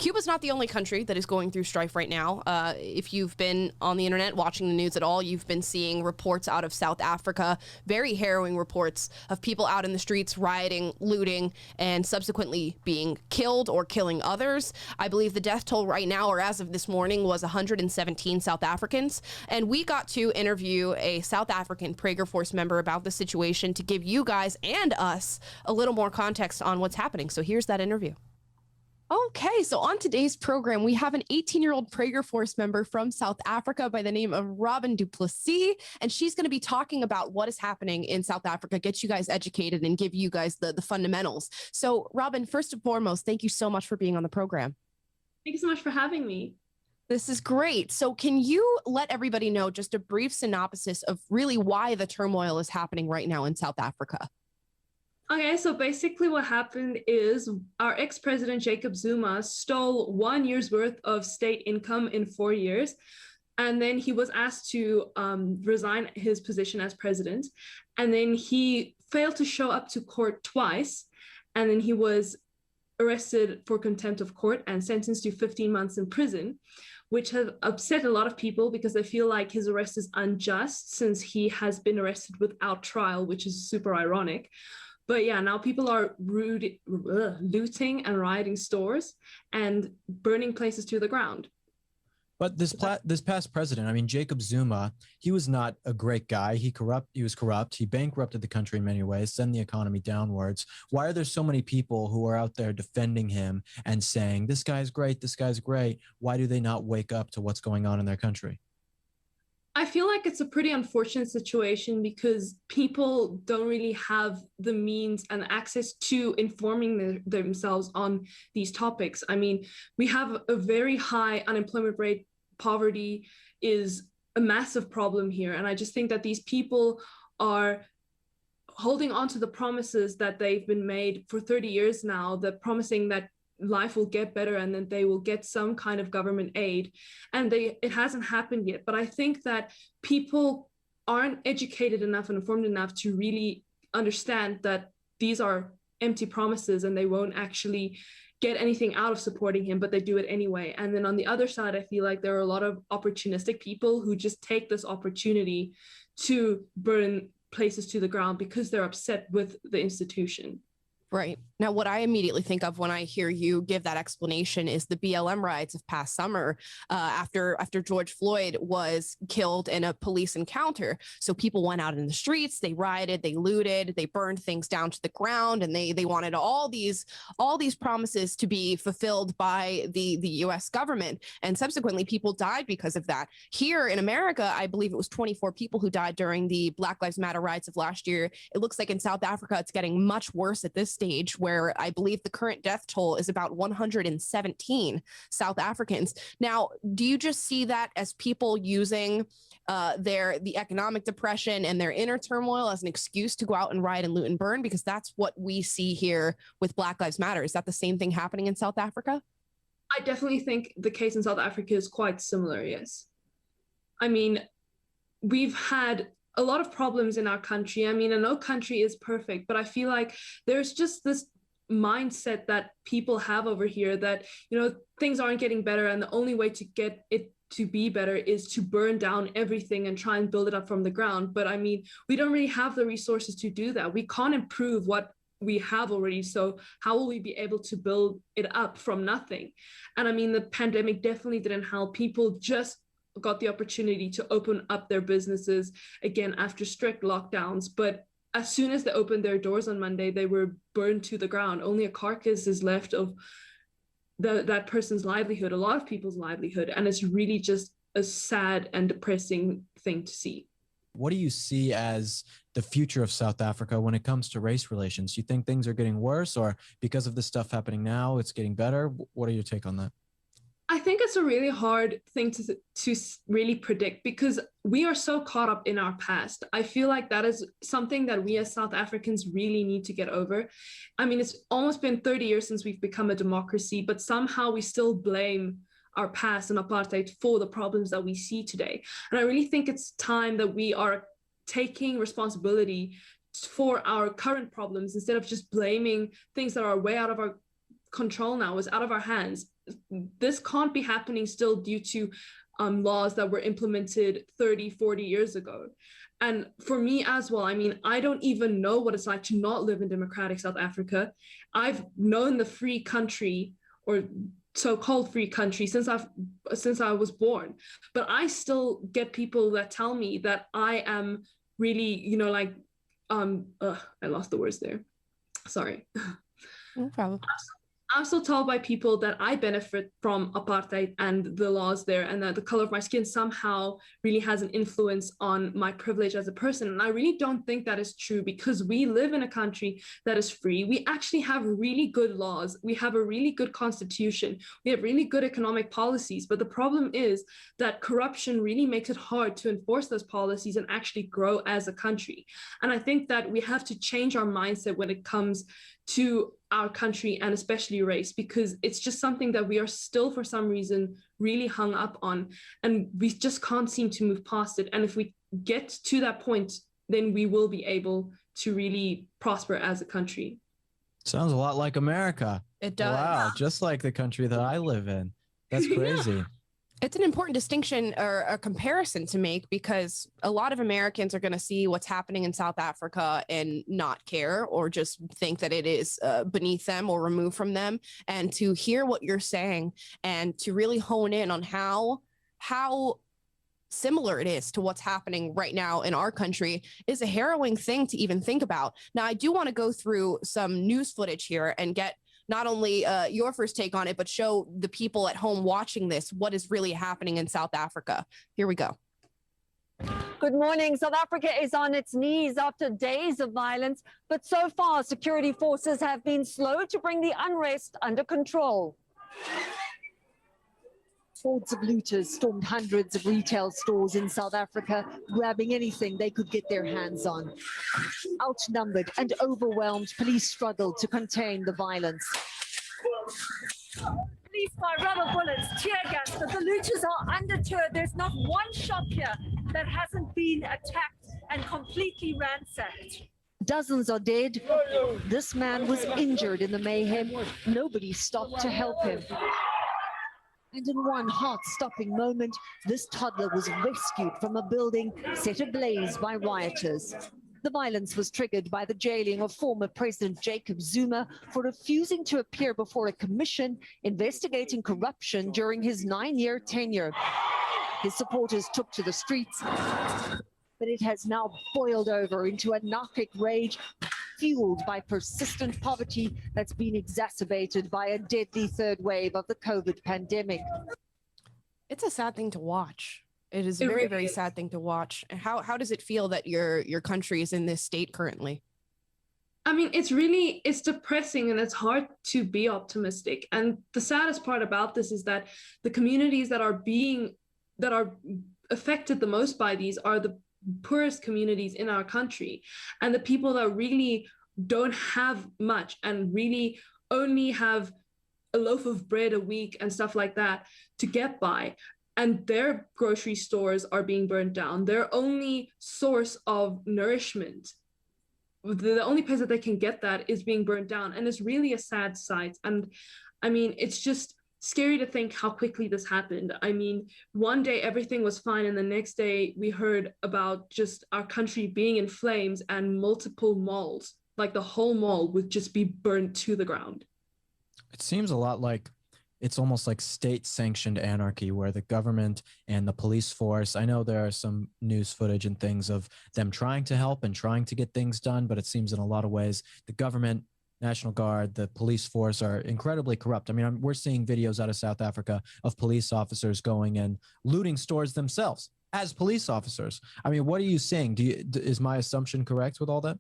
Cuba's not the only country that is going through strife right now. If you've been on the internet watching the news at all, you've been seeing reports out of South Africa, very harrowing reports of people out in the streets rioting, looting, and subsequently being killed or killing others. I believe the death toll right now, or as of this morning, was 117 South Africans. And we got to interview a South African PragerFORCE member about the situation to give you guys and us a little more context on what's happening. So here's that interview. Okay, so on today's program, we have an 18-year-old PragerFORCE member from South Africa by the name of Robin du Plessis, and she's going to be talking about what is happening in South Africa, get you guys educated, and give you guys the fundamentals. So, Robin, first and foremost, thank you so much for being on the program. Thank you so much for having me. This is great. So can you let everybody know just a brief synopsis of really why the turmoil is happening right now in South Africa? Okay, so basically what happened is our ex-president Jacob Zuma stole 1 year's worth of state income in 4 years. And then he was asked to resign his position as president. And then he failed to show up to court twice. And then he was arrested for contempt of court and sentenced to 15 months in prison, which has upset a lot of people because they feel like his arrest is unjust since he has been arrested without trial, which is super ironic. But yeah, now people are looting and rioting stores and burning places to the ground. But this past president, I mean, Jacob Zuma, he was not a great guy. He was corrupt. He bankrupted the country in many ways, sent the economy downwards. Why are there so many people who are out there defending him and saying, this guy's great, this guy's great? Why do they not wake up to what's going on in their country? I feel like it's a pretty unfortunate situation because people don't really have the means and access to informing themselves on these topics. I mean, we have a very high unemployment rate. Poverty is a massive problem here. And I just think that these people are holding on to the promises that they've been made for 30 years now, that promising that life will get better and then they will get some kind of government aid, and it hasn't happened yet. But I think that people aren't educated enough and informed enough to really understand that these are empty promises and they won't actually get anything out of supporting him, but they do it anyway. And then on the other side, I feel like there are a lot of opportunistic people who just take this opportunity to burn places to the ground because they're upset with the institution. Right. Now, what I immediately think of when I hear you give that explanation is the BLM riots of past summer after George Floyd was killed in a police encounter. So people went out in the streets, they rioted, they looted, they burned things down to the ground, and they wanted all these promises to be fulfilled by the U.S. government. And subsequently, people died because of that. Here in America, I believe it was 24 people who died during the Black Lives Matter riots of last year. It looks like in South Africa, it's getting much worse at this stage, where I believe the current death toll is about 117 South Africans. Now, do you just see that as people using the economic depression and their inner turmoil as an excuse to go out and riot and loot and burn? Because that's what we see here with Black Lives Matter. Is that the same thing happening in South Africa? I definitely think the case in South Africa is quite similar, yes. I mean, we've had a lot of problems in our country. I mean, no country is perfect, but I feel like there's just this mindset that people have over here that, you know, things aren't getting better and the only way to get it to be better is to burn down everything and try and build it up from the ground. But I mean, we don't really have the resources to do that. We can't improve what we have already. So how will we be able to build it up from nothing? And I mean, the pandemic definitely didn't help. People just got the opportunity to open up their businesses again after strict lockdowns. But as soon as they opened their doors on Monday, they were burned to the ground. Only a carcass is left of that person's livelihood, a lot of people's livelihood. And it's really just a sad and depressing thing to see. What do you see as the future of South Africa when it comes to race relations? Do you think things are getting worse, or because of this stuff happening now, it's getting better? What are your take on that? I think it's a really hard thing to really predict because we are so caught up in our past. I feel like that is something that we as South Africans really need to get over. I mean, it's almost been 30 years since we've become a democracy, but somehow we still blame our past and apartheid for the problems that we see today. And I really think it's time that we are taking responsibility for our current problems instead of just blaming things that are way out of our control now. It's out of our hands. This can't be happening still due to laws that were implemented 30, 40 years ago. And for me as well, I mean, I don't even know what it's like to not live in democratic South Africa. I've known the free country, or so-called free country, since I was born. But I still get people that tell me that I am really, you know, like, I lost the words there. Sorry. No problem. I'm still told by people that I benefit from apartheid and the laws there, and that the color of my skin somehow really has an influence on my privilege as a person. And I really don't think that is true, because we live in a country that is free. We actually have really good laws. We have a really good constitution. We have really good economic policies. But the problem is that corruption really makes it hard to enforce those policies and actually grow as a country. And I think that we have to change our mindset when it comes to our country, and especially race, because it's just something that we are still, for some reason, really hung up on, and we just can't seem to move past it. And if we get to that point, then we will be able to really prosper as a country. Sounds a lot like America. It does. Wow, just like the country that I live in. That's crazy. Yeah. It's an important distinction or a comparison to make, because a lot of Americans are going to see what's happening in South Africa and not care, or just think that it is beneath them or removed from them. And to hear what you're saying and to really hone in on how similar it is to what's happening right now in our country is a harrowing thing to even think about. Now, I do want to go through some news footage here and get not only your first take on it, but show the people at home watching this what is really happening in South Africa. Here we go. Good morning. South Africa is on its knees after days of violence, but so far security forces have been slow to bring the unrest under control. Hordes of looters stormed hundreds of retail stores in South Africa, grabbing anything they could get their hands on. Outnumbered and overwhelmed, police struggled to contain the violence. Police by rubber bullets, tear gas, but the looters are undeterred. There's not one shop here that hasn't been attacked and completely ransacked. Dozens are dead. This man was injured in the mayhem. Nobody stopped to help him. And in one heart-stopping moment, this toddler was rescued from a building set ablaze by rioters. The violence was triggered by the jailing of former President Jacob Zuma for refusing to appear before a commission investigating corruption during his 9-year tenure. His supporters took to the streets, but it has now boiled over into anarchic rage, fueled by persistent poverty that's been exacerbated by a deadly third wave of the COVID pandemic. It's a sad thing to watch. It is a very, very sad thing to watch. How does it feel that your country is in this state currently? I mean, it's depressing, and it's hard to be optimistic. And the saddest part about this is that the communities that are affected the most by these are the poorest communities in our country, and the people that really don't have much and really only have a loaf of bread a week and stuff like that to get by. And their grocery stores are being burned down. Their only source of nourishment, the only place that they can get that, is being burned down. And it's really a sad sight. And I mean, it's just scary to think how quickly this happened. I mean, one day everything was fine, and the next day we heard about just our country being in flames, and multiple malls, like the whole mall, would just be burned to the ground. It seems a lot like it's almost like state-sanctioned anarchy, where the government and the police force, I know there are some news footage and things of them trying to help and trying to get things done, but it seems in a lot of ways the government, National Guard, the police force are incredibly corrupt. I mean, we're seeing videos out of South Africa of police officers going and looting stores themselves as police officers. I mean, what are you saying? Is my assumption correct with all that?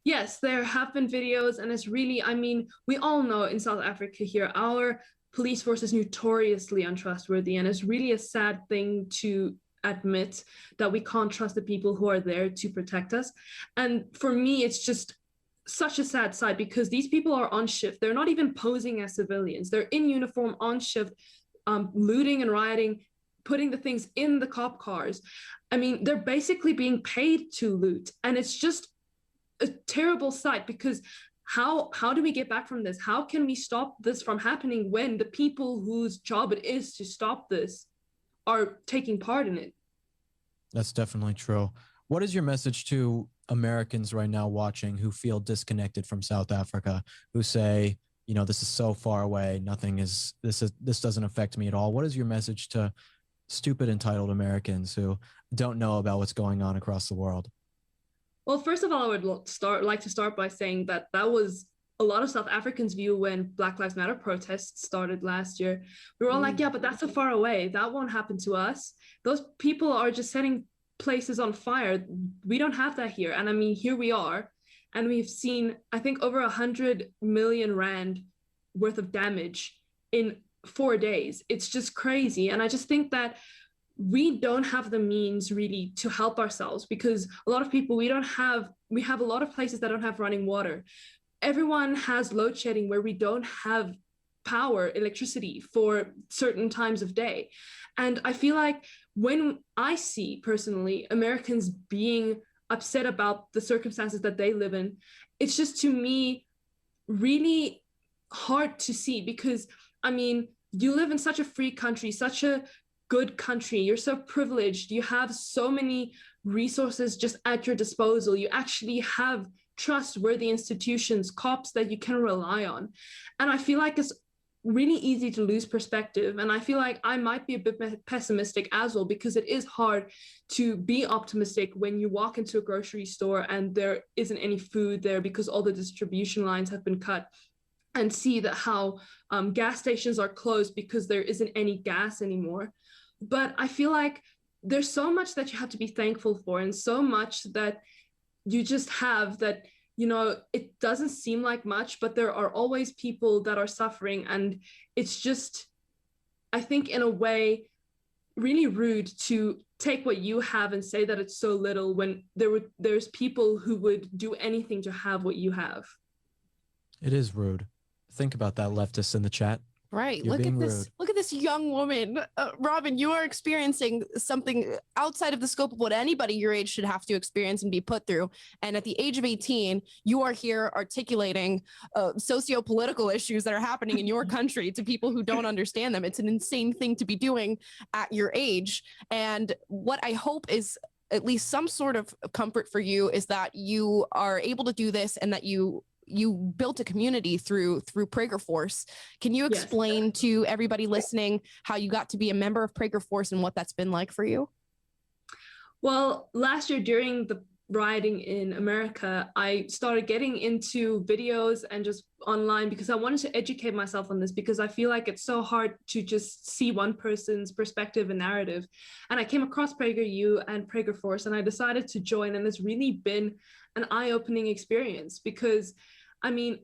Yes, there have been videos, and it's really, I mean, we all know in South Africa here, our police force is notoriously untrustworthy, and it's really a sad thing to admit that we can't trust the people who are there to protect us. And for me, it's just such a sad sight, because these people are on shift. They're not even posing as civilians. They're in uniform, on shift, looting and rioting, putting the things in the cop cars. I mean, they're basically being paid to loot. And it's just a terrible sight, because how do we get back from this? How can we stop this from happening when the people whose job it is to stop this are taking part in it? That's definitely true. What is your message to Americans right now watching who feel disconnected from South Africa, who say, you know, this is so far away, this doesn't affect me at all? What is your message to stupid entitled Americans who don't know about what's going on across the world? Well, first of all, I would like to start by saying that was a lot of South Africans' view when Black Lives Matter protests started last year. We were all like, yeah, but that's so far away. That won't happen to us. Those people are just setting places on fire. We don't have that here. And I mean, here we are. And we've seen, I think, over 100 million Rand worth of damage in 4 days. It's just crazy. And I just think that we don't have the means really to help ourselves, because a lot of people, we have a lot of places that don't have running water. Everyone has load shedding where we don't have power, electricity for certain times of day. And I feel like when I see personally Americans being upset about the circumstances that they live in, it's just, to me, really hard to see, because I mean, you live in such a free country, such a good country. You're so privileged. You have so many resources just at your disposal. You actually have trustworthy institutions, cops that you can rely on. And I feel like it's really easy to lose perspective. And I feel like I might be a bit pessimistic as well, because it is hard to be optimistic when you walk into a grocery store and there isn't any food there because all the distribution lines have been cut, and see that how gas stations are closed because there isn't any gas anymore. But I feel like there's so much that you have to be thankful for, and so much that you just have that, you know, it doesn't seem like much, but there are always people that are suffering. And it's just, I think in a way, really rude to take what you have and say that it's so little when there's people who would do anything to have what you have. It is rude. Think about that, leftists in the chat. Right. You're Look at this. rude. Look at this young woman. Robin, you are experiencing something outside of the scope of what anybody your age should have to experience and be put through. And at the age of 18, you are here articulating socio-political issues that are happening in your country to people who don't understand them. It's an insane thing to be doing at your age. And what I hope is at least some sort of comfort for you is that you are able to do this, and that you built a community through PragerFORCE. Can you explain to everybody listening how you got to be a member of PragerFORCE and what that's been like for you? Well, last year during the rioting in America, I started getting into videos and just online because I wanted to educate myself on this, because I feel like it's so hard to just see one person's perspective and narrative. And I came across PragerU and PragerFORCE, and I decided to join, and it's really been an eye-opening experience, because I mean,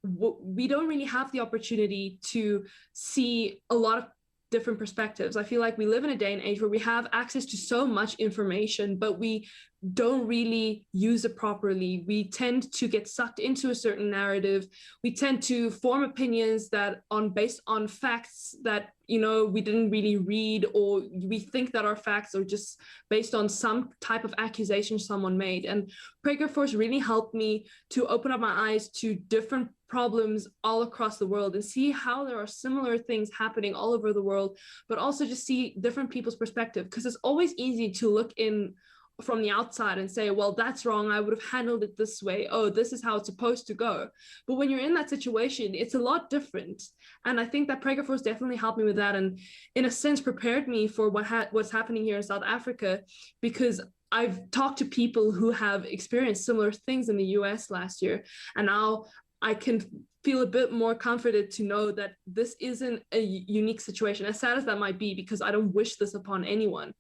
we don't really have the opportunity to see a lot of different perspectives. I feel like we live in a day and age where we have access to so much information, but we don't really use it properly. We tend to get sucked into a certain narrative. We tend to form opinions that based on facts that, you know, we didn't really read, or we think that our facts are just based on some type of accusation someone made. And PragerFORCE really helped me to open up my eyes to different problems all across the world and see how there are similar things happening all over the world, but also just see different people's perspective, because it's always easy to look in from the outside and say, well, that's wrong, I would have handled it this way, oh, this is how it's supposed to go. But when you're in that situation, it's a lot different. And I think that PragerFORCE definitely helped me with that, and in a sense prepared me for what's happening here in South Africa, because I've talked to people who have experienced similar things in the US last year, and now I can feel a bit more comforted to know that this isn't a unique situation, as sad as that might be, because I don't wish this upon anyone.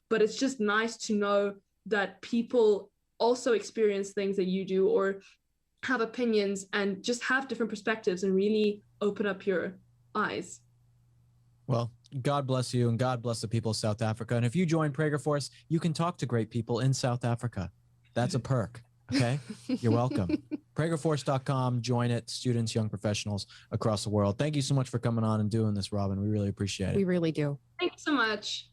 But it's just nice to know that people also experience things that you do, or have opinions, and just have different perspectives, and really open up your eyes. Well, God bless you, and God bless the people of South Africa. And if you join PragerFORCE, you can talk to great people in South Africa. That's a perk. Okay. You're welcome. PragerFORCE.com. Join it. Students, young professionals across the world. Thank you so much for coming on and doing this, Robin. We really appreciate it. We really do. Thanks so much.